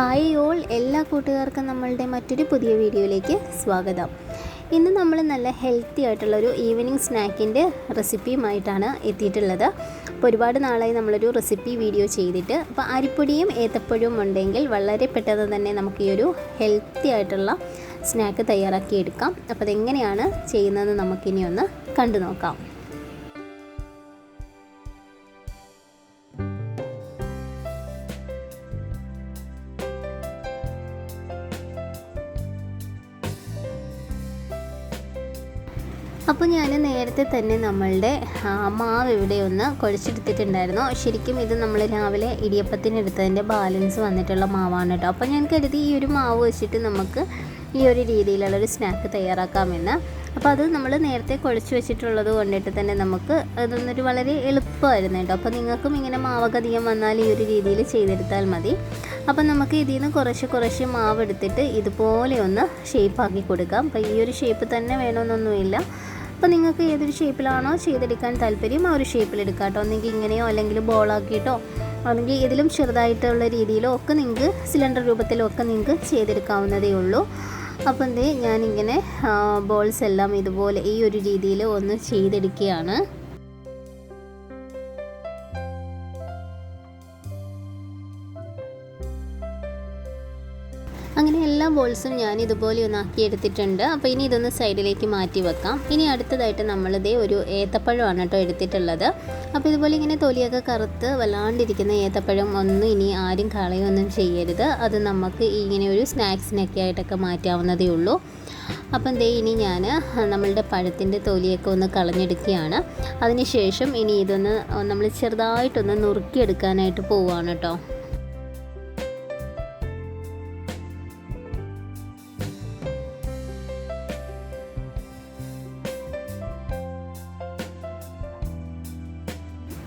Hi all, എല്ലാ കൂട്ടുകാർക്കും നമ്മളുടെ മറ്റൊരു പുതിയ വീഡിയോയിലേക്ക് സ്വാഗതം. ഇന്ന് നമ്മൾ നല്ല ഹെൽത്തി ആയിട്ടുള്ളൊരു ഈവനിങ് സ്നാക്കിൻ്റെ റെസിപ്പിയുമായിട്ടാണ് എത്തിയിട്ടുള്ളത്. അപ്പോൾ ഒരുപാട് നാളായി നമ്മളൊരു റെസിപ്പി വീഡിയോ ചെയ്തിട്ട്. അപ്പോൾ അരിപ്പൊടിയും ഏത്തപ്പഴവും ഉണ്ടെങ്കിൽ വളരെ പെട്ടെന്ന് തന്നെ നമുക്ക് ഈ ഒരു ഹെൽത്തി ആയിട്ടുള്ള സ്നാക്ക് തയ്യാറാക്കിയെടുക്കാം. അപ്പോൾ അതെങ്ങനെയാണ് ചെയ്യുന്നതെന്ന് നമുക്കിനി ഒന്ന് കണ്ടു നോക്കാം. അപ്പോൾ ഞാൻ നേരത്തെ തന്നെ നമ്മളുടെ മാവ് ഇവിടെ ഒന്ന് കുഴച്ചെടുത്തിട്ടുണ്ടായിരുന്നു. ശരിക്കും ഇത് നമ്മൾ രാവിലെ ഇടിയപ്പത്തിന് എടുത്തതിൻ്റെ ബാലൻസ് വന്നിട്ടുള്ള മാവാണ് കേട്ടോ. അപ്പോൾ ഞാൻ കരുതി ഈ ഒരു മാവ് വെച്ചിട്ട് നമുക്ക് ഈ ഒരു രീതിയിലുള്ളൊരു സ്നാക്ക് തയ്യാറാക്കാമെന്ന്. അപ്പോൾ അത് നമ്മൾ നേരത്തെ കുഴച്ച് വെച്ചിട്ടുള്ളത് കൊണ്ടിട്ട് തന്നെ നമുക്ക് അതൊന്നൊരു വളരെ എളുപ്പമായിരുന്നു കേട്ടോ. അപ്പോൾ നിങ്ങൾക്കും ഇങ്ങനെ മാവൊക്കെ അധികം വന്നാൽ ഈ ഒരു രീതിയിൽ ചെയ്തെടുത്താൽ മതി. അപ്പോൾ നമുക്ക് ഇതിൽ നിന്ന് കുറച്ച് മാവ് എടുത്തിട്ട് ഇതുപോലെ ഒന്ന് ഷേപ്പാക്കി കൊടുക്കാം. അപ്പോൾ ഈ ഒരു ഷേപ്പ് തന്നെ വേണമെന്നൊന്നുമില്ല. അപ്പോൾ നിങ്ങൾക്ക് ഏതൊരു ഷേപ്പിലാണോ ചെയ്തെടുക്കാൻ താല്പര്യം ആ ഒരു ഷേപ്പിലെടുക്കാം കേട്ടോ. ഒന്നെങ്കിൽ ഇങ്ങനെയോ അല്ലെങ്കിൽ ബോളാക്കിയിട്ടോ അല്ലെങ്കിൽ ഇതിലും ചെറുതായിട്ടുള്ള രീതിയിലോ ഒക്കെ നിങ്ങൾക്ക് സിലിണ്ടർ രൂപത്തിലോ ഒക്കെ നിങ്ങൾക്ക് ചെയ്തെടുക്കാവുന്നതേ ഉള്ളൂ. അപ്പം ഞാനിങ്ങനെ ബോൾസ് എല്ലാം ഇതുപോലെ ഈ ഒരു രീതിയിൽ ഒന്ന് ചെയ്തെടുക്കുകയാണ്. അങ്ങനെ എല്ലാ ബോൾസും ഞാൻ ഇതുപോലെ ഒന്ന് ആക്കിയെടുത്തിട്ടുണ്ട്. അപ്പോൾ ഇനി ഇതൊന്ന് സൈഡിലേക്ക് മാറ്റി വെക്കാം. ഇനി അടുത്തതായിട്ട് നമ്മളിതേ ഒരു ഏത്തപ്പഴമാണ് കേട്ടോ എടുത്തിട്ടുള്ളത്. അപ്പോൾ ഇതുപോലെ ഇങ്ങനെ തൊലിയൊക്കെ കറുത്ത് വല്ലാണ്ടിരിക്കുന്ന ഏത്തപ്പഴം ഒന്നും ഇനി ആരും കളയൊന്നും ചെയ്യരുത്. അത് നമുക്ക് ഇങ്ങനെ ഒരു സ്നാക്സിനൊക്കെ ആയിട്ടൊക്കെ മാറ്റാവുന്നതേ ഉള്ളൂ. അപ്പം ഇനി ഞാൻ നമ്മളുടെ പഴത്തിൻ്റെ തൊലിയൊക്കെ ഒന്ന് കളഞ്ഞെടുക്കുകയാണ്. അതിനുശേഷം ഇനി ഇതൊന്ന് നമ്മൾ ചെറുതായിട്ടൊന്ന് നുറുക്കിയെടുക്കാനായിട്ട് പോവുകയാണ് കേട്ടോ.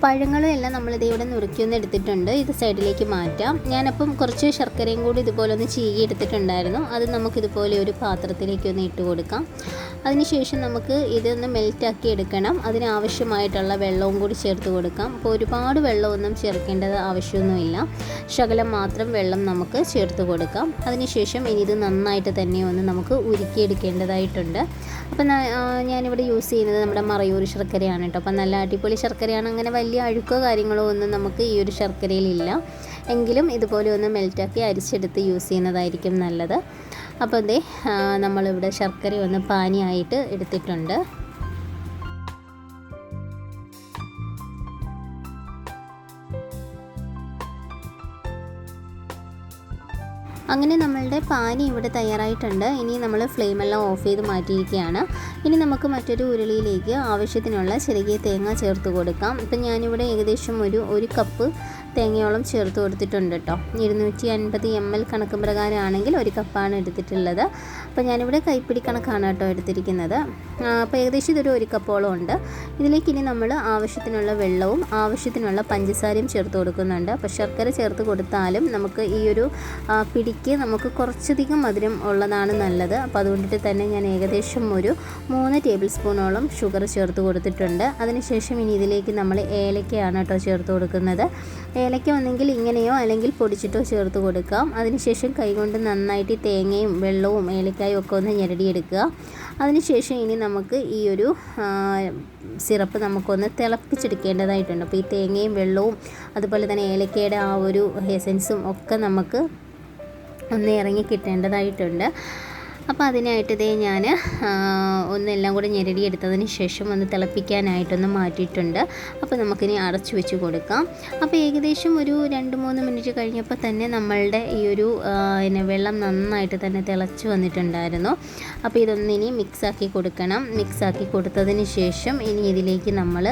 പഴങ്ങളും എല്ലാം നമ്മളിത് ഇവിടെ നുറുക്കിയൊന്ന് എടുത്തിട്ടുണ്ട്. ഇത് സൈഡിലേക്ക് മാറ്റാം. ഞാനപ്പം കുറച്ച് ശർക്കരയും കൂടി ഇതുപോലെ ഒന്ന് ചീകി എടുത്തിട്ടുണ്ടായിരുന്നു. അത് നമുക്കിതുപോലെ ഒരു പാത്രത്തിലേക്ക് ഒന്ന് ഇട്ട് കൊടുക്കാം. അതിനുശേഷം നമുക്ക് ഇതൊന്ന് മെൽറ്റാക്കി എടുക്കണം. അതിനാവശ്യമായിട്ടുള്ള വെള്ളവും കൂടി ചേർത്ത് കൊടുക്കാം. അപ്പോൾ ഒരുപാട് വെള്ളമൊന്നും ചേർക്കേണ്ടത് ആവശ്യമൊന്നുമില്ല. ശകലം മാത്രം വെള്ളം നമുക്ക് ചേർത്ത് കൊടുക്കാം. അതിനുശേഷം ഇനി ഇത് നന്നായിട്ട് തന്നെ ഒന്ന് നമുക്ക് ഉരുക്കിയെടുക്കേണ്ടതായിട്ടുണ്ട്. അപ്പം ഞാനിവിടെ യൂസ് ചെയ്യുന്നത് നമ്മുടെ മറയൂർ ശർക്കരയാണ് കേട്ടോ. അപ്പം നല്ല അടിപൊളി ശർക്കരയാണ്. അങ്ങനെ വലിയ അഴുക്കോ കാര്യങ്ങളോ ഒന്നും നമുക്ക് ഈ ഒരു ശർക്കരയിലില്ല. എങ്കിലും ഇതുപോലെ ഒന്ന് മെൽറ്റാക്കി അരിച്ചെടുത്ത് യൂസ് ചെയ്യുന്നതായിരിക്കും നല്ലത്. അപ്പോൾ നമ്മളിവിടെ ശർക്കര ഒന്ന് പാനിയായിട്ട് എടുത്തിട്ടുണ്ട്. അങ്ങനെ നമ്മളുടെ പാനി ഇവിടെ തയ്യാറായിട്ടുണ്ട്. ഇനി നമ്മൾ ഫ്ലെയിമെല്ലാം ഓഫ് ചെയ്ത് മാറ്റിയിരിക്കുകയാണ്. ഇനി നമുക്ക് മറ്റൊരു ഉരുളിയിലേക്ക് ആവശ്യത്തിനുള്ള ചെറിയ തേങ്ങ ചേർത്ത് കൊടുക്കാം. ഇപ്പം ഞാനിവിടെ ഏകദേശം ഒരു കപ്പ് തേങ്ങയോളം ചേർത്ത് കൊടുത്തിട്ടുണ്ട് കേട്ടോ. 250 ml കണക്ക് പ്രകാരമാണെങ്കിൽ ഒരു കപ്പാണ് എടുത്തിട്ടുള്ളത്. അപ്പോൾ ഞാനിവിടെ കൈപ്പിടി കണക്കാണ് കേട്ടോ എടുത്തിരിക്കുന്നത്. അപ്പോൾ ഏകദേശം ഇതൊരു കപ്പോളം ഉണ്ട്. ഇതിലേക്ക് ഇനി നമ്മൾ ആവശ്യത്തിനുള്ള വെള്ളവും ആവശ്യത്തിനുള്ള പഞ്ചസാരയും ചേർത്ത് കൊടുക്കുന്നുണ്ട്. അപ്പോൾ ശർക്കര ചേർത്ത് കൊടുത്താലും നമുക്ക് ഈ ഒരു പിടിക്ക് നമുക്ക് കുറച്ചധികം മധുരം ഉള്ളതാണ് നല്ലത്. അപ്പോൾ അതുകൊണ്ടിട്ട് തന്നെ ഞാൻ ഏകദേശം 3 ടേബിൾ സ്പൂണോളം ഷുഗർ ചേർത്ത് കൊടുത്തിട്ടുണ്ട്. അതിനുശേഷം ഇനി ഇതിലേക്ക് നമ്മൾ ഏലക്കയാണ് കേട്ടോ ചേർത്ത് കൊടുക്കുന്നത്. ഏലക്ക ഒന്നെങ്കിൽ ഇങ്ങനെയോ അല്ലെങ്കിൽ പൊടിച്ചിട്ടോ ചേർത്ത് കൊടുക്കാം. അതിനുശേഷം കൈകൊണ്ട് നന്നായിട്ട് തേങ്ങയും വെള്ളവും ഏലക്കായും ഒക്കെ ഒന്ന് ഞെരടിയെടുക്കുക. അതിനുശേഷം ഇനി നമുക്ക് ഈ ഒരു സിറപ്പ് നമുക്കൊന്ന് തിളപ്പിച്ചെടുക്കേണ്ടതായിട്ടുണ്ട്. അപ്പോൾ ഈ തേങ്ങയും വെള്ളവും അതുപോലെ തന്നെ ഏലക്കയുടെ ആ ഒരു എസൻസും ഒക്കെ നമുക്ക് ഒന്ന് ഇറങ്ങി കിട്ടേണ്ടതായിട്ടുണ്ട്. അപ്പോൾ അതിനായിട്ട് ഞാൻ ഒന്നെല്ലാം കൂടെ ഞെരടിയെടുത്തതിന് ശേഷം ഒന്ന് തിളപ്പിക്കാനായിട്ടൊന്ന് മാറ്റിയിട്ടുണ്ട്. അപ്പോൾ നമുക്കിനി അടച്ചു വെച്ച് കൊടുക്കാം. അപ്പോൾ ഏകദേശം 2-3 മിനിറ്റ് കഴിഞ്ഞപ്പോൾ തന്നെ നമ്മളുടെ ഈ ഒരു വെള്ളം നന്നായിട്ട് തന്നെ തിളച്ച് വന്നിട്ടുണ്ടായിരുന്നു. അപ്പോൾ ഇതൊന്നിനി മിക്സാക്കി കൊടുക്കണം. മിക്സാക്കി കൊടുത്തതിന് ശേഷം ഇനി ഇതിലേക്ക് നമ്മൾ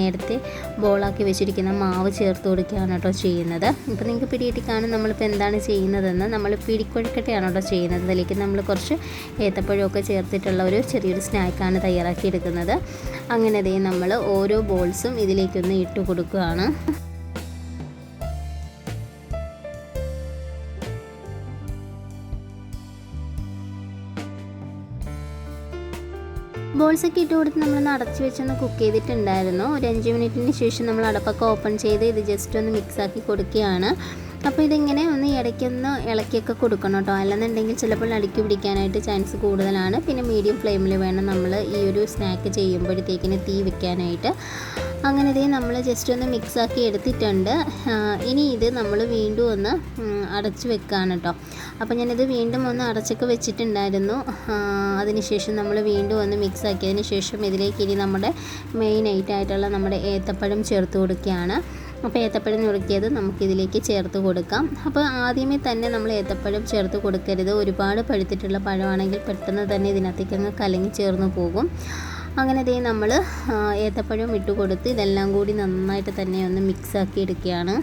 നേരത്തെ ബോളാക്കി വെച്ചിരിക്കുന്ന മാവ് ചേർത്ത് കൊടുക്കുകയാണ് കേട്ടോ ചെയ്യുന്നത്. ഇപ്പോൾ നിങ്ങൾക്ക് പിടികിട്ടി കാണും നമ്മളിപ്പോൾ എന്താണ് ചെയ്യുന്നതെന്ന്. നമ്മൾ പിടിക്കൊഴുക്കട്ടയാണ് കേട്ടോ ചെയ്യുന്നത്. അതിലേക്ക് നമ്മൾ കുറച്ച് ഏത്തപ്പഴമൊക്കെ ചേർത്തിട്ടുള്ള ഒരു ചെറിയൊരു സ്നാക്കാണ് തയ്യാറാക്കിയെടുക്കുന്നത്. അങ്ങനെ നമ്മൾ ഓരോ ബോൾസും ഇതിലേക്കൊന്ന് ഇട്ട് കൊടുക്കുകയാണ്. ബോൾസൊക്കെ ഇട്ട് കൊടുത്ത് നമ്മളൊന്ന് അടച്ച് വെച്ചൊന്ന് കുക്ക് ചെയ്തിട്ടുണ്ടായിരുന്നു. ഒരു 5 മിനിറ്റിന് ശേഷം നമ്മൾ അടപ്പൊക്കെ ഓപ്പൺ ചെയ്ത് ഇത് ജസ്റ്റ് ഒന്ന് മിക്സാക്കി കൊടുക്കുകയാണ്. അപ്പോൾ ഇതിങ്ങനെ ഒന്ന് ഇടയ്ക്കൊന്ന് ഇളക്കിയൊക്കെ കൊടുക്കണം കേട്ടോ, അല്ലെന്നുണ്ടെങ്കിൽ ചിലപ്പോൾ അടുക്കി പിടിക്കാനായിട്ട് ചാൻസ് കൂടുതലാണ്. പിന്നെ മീഡിയം ഫ്ലെയിമിൽ വേണം നമ്മൾ ഈ ഒരു സ്നാക്ക് ചെയ്യുമ്പോഴത്തേക്കിന് തീ വെക്കാനായിട്ട്. അങ്ങനെ ഇതേ നമ്മൾ ജസ്റ്റ് ഒന്ന് മിക്സാക്കി എടുത്തിട്ടുണ്ട്. ഇനി ഇത് നമ്മൾ വീണ്ടും ഒന്ന് അടച്ച് വെക്കുകയാണ് കേട്ടോ. അപ്പോൾ ഞാനിത് വീണ്ടും ഒന്ന് അടച്ചൊക്കെ വെച്ചിട്ടുണ്ടായിരുന്നു. അതിനുശേഷം നമ്മൾ വീണ്ടും ഒന്ന് മിക്സാക്കിയതിന് ശേഷം ഇതിലേക്ക് ഇനി നമ്മുടെ മെയിൻ ഐറ്റമായിട്ടുള്ള നമ്മുടെ ഏത്തപ്പഴം ചേർത്ത് കൊടുക്കുകയാണ്. അപ്പോൾ ഏത്തപ്പഴം നുറുക്കിയത് നമുക്കിതിലേക്ക് ചേർത്ത് കൊടുക്കാം. അപ്പോൾ ആദ്യമേ തന്നെ നമ്മൾ ഏത്തപ്പഴം ചേർത്ത് കൊടുക്കരുത്. ഒരുപാട് പഴുത്തിട്ടുള്ള പഴമാണെങ്കിൽ പെട്ടെന്ന് തന്നെ ഇതിനകത്തേക്കങ്ങ് കലങ്ങി ചേർന്ന് പോകും. അങ്ങനെ ദേ നമ്മൾ ഏത്തപ്പഴം ഇട്ട് കൊടുത്ത് ഇതെല്ലാം കൂടി നന്നായിട്ട് തന്നെ ഒന്ന് മിക്സാക്കി എടുക്കുകയാണ്.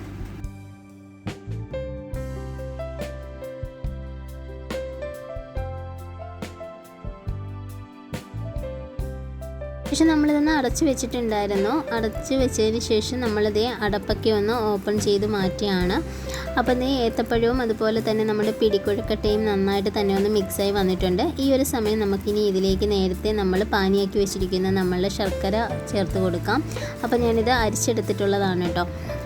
ശേഷം നമ്മളിതൊന്ന് അടച്ച് വെച്ചിട്ടുണ്ടായിരുന്നു. അടച്ച് വെച്ചതിന് ശേഷം നമ്മളിതേ അടപ്പൊക്കെ ഒന്ന് ഓപ്പൺ ചെയ്ത് മാറ്റിയാണ്. അപ്പോൾ ഇതേ ഏത്തപ്പഴവും അതുപോലെ തന്നെ നമ്മുടെ പിടിക്കൊഴുക്കട്ടയും നന്നായിട്ട് തന്നെ ഒന്ന് മിക്സായി വന്നിട്ടുണ്ട്. ഈ ഒരു സമയം നമുക്കിനി ഇതിലേക്ക് നേരത്തെ നമ്മൾ പാനിയാക്കി വെച്ചിരിക്കുന്ന നമ്മളുടെ ശർക്കര ചേർത്ത് കൊടുക്കാം. അപ്പോൾ ഞാനിത് അരിച്ചെടുത്തിട്ടുള്ളതാണ് കേട്ടോ.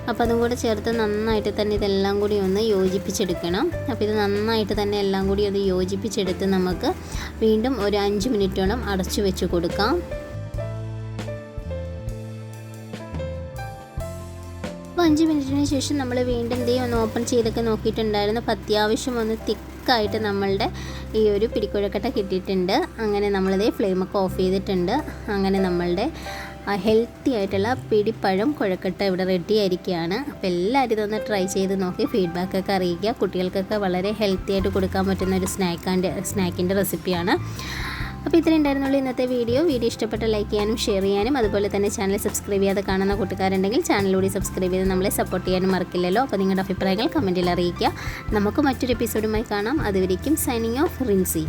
അപ്പോൾ അതും കൂടെ ചേർത്ത് നന്നായിട്ട് തന്നെ ഇതെല്ലാം കൂടി ഒന്ന് യോജിപ്പിച്ചെടുക്കണം. അപ്പോൾ ഇത് നന്നായിട്ട് തന്നെ എല്ലാം കൂടി ഒന്ന് യോജിപ്പിച്ചെടുത്ത് നമുക്ക് വീണ്ടും ഒരു 5 മിനിറ്റോളം അടച്ചു വെച്ച് കൊടുക്കാം. അപ്പോൾ 5 മിനിറ്റിന് ശേഷം നമ്മൾ വീണ്ടും ദേ ഒന്ന് ഓപ്പൺ ചെയ്തൊക്കെ നോക്കിയിട്ടുണ്ടായിരുന്നു. അപ്പോൾ അത്യാവശ്യം ഒന്ന് തിക്കായിട്ട് നമ്മളുടെ ഈ ഒരു പിടിക്കുഴക്കട്ട കിട്ടിയിട്ടുണ്ട്. അങ്ങനെ നമ്മളിതേ ഫ്ലെയിമൊക്കെ ഓഫ് ചെയ്തിട്ടുണ്ട്. അങ്ങനെ നമ്മളുടെ ഹെൽത്തി ആയിട്ടുള്ള പിടിപ്പഴം കുഴക്കട്ട ഇവിടെ റെഡി ആയിരിക്കുകയാണ്. അപ്പോൾ എല്ലാവരും ഇതൊന്ന് ട്രൈ ചെയ്ത് നോക്കി ഫീഡ്ബാക്കൊക്കെ അറിയിക്കുക. കുട്ടികൾക്കൊക്കെ വളരെ ഹെൽത്തി ആയിട്ട് കൊടുക്കാൻ പറ്റുന്ന ഒരു സ്നാക്കിൻ്റെ റെസിപ്പിയാണ്. അപ്പോൾ ഇത്രയും ഉണ്ടായിരുന്നുള്ളൂ ഇന്നത്തെ വീഡിയോ. ഇഷ്ടപ്പെട്ട ലൈക്ക് ചെയ്യാനും ഷെയർ ചെയ്യാനും അതുപോലെ തന്നെ ചാനൽ സബ്സ്ക്രൈബ് ചെയ്യാതെ കാണുന്ന കൂട്ടുകാരുണ്ടെങ്കിൽ ചാനലിലൂടെ സബ്സ്ക്രൈബ് ചെയ്ത് നമ്മളെ സപ്പോർട്ട് ചെയ്യാനും മറക്കില്ലല്ലോ. അപ്പോൾ നിങ്ങളുടെ അഭിപ്രായങ്ങൾ കമൻറ്റിൽ അറിയിക്കുക. നമുക്ക് മറ്റൊരു എപ്പിസോഡുമായി കാണാം. അതുവരേക്കും സൈനിങ് ഓഫ് റിൻസി.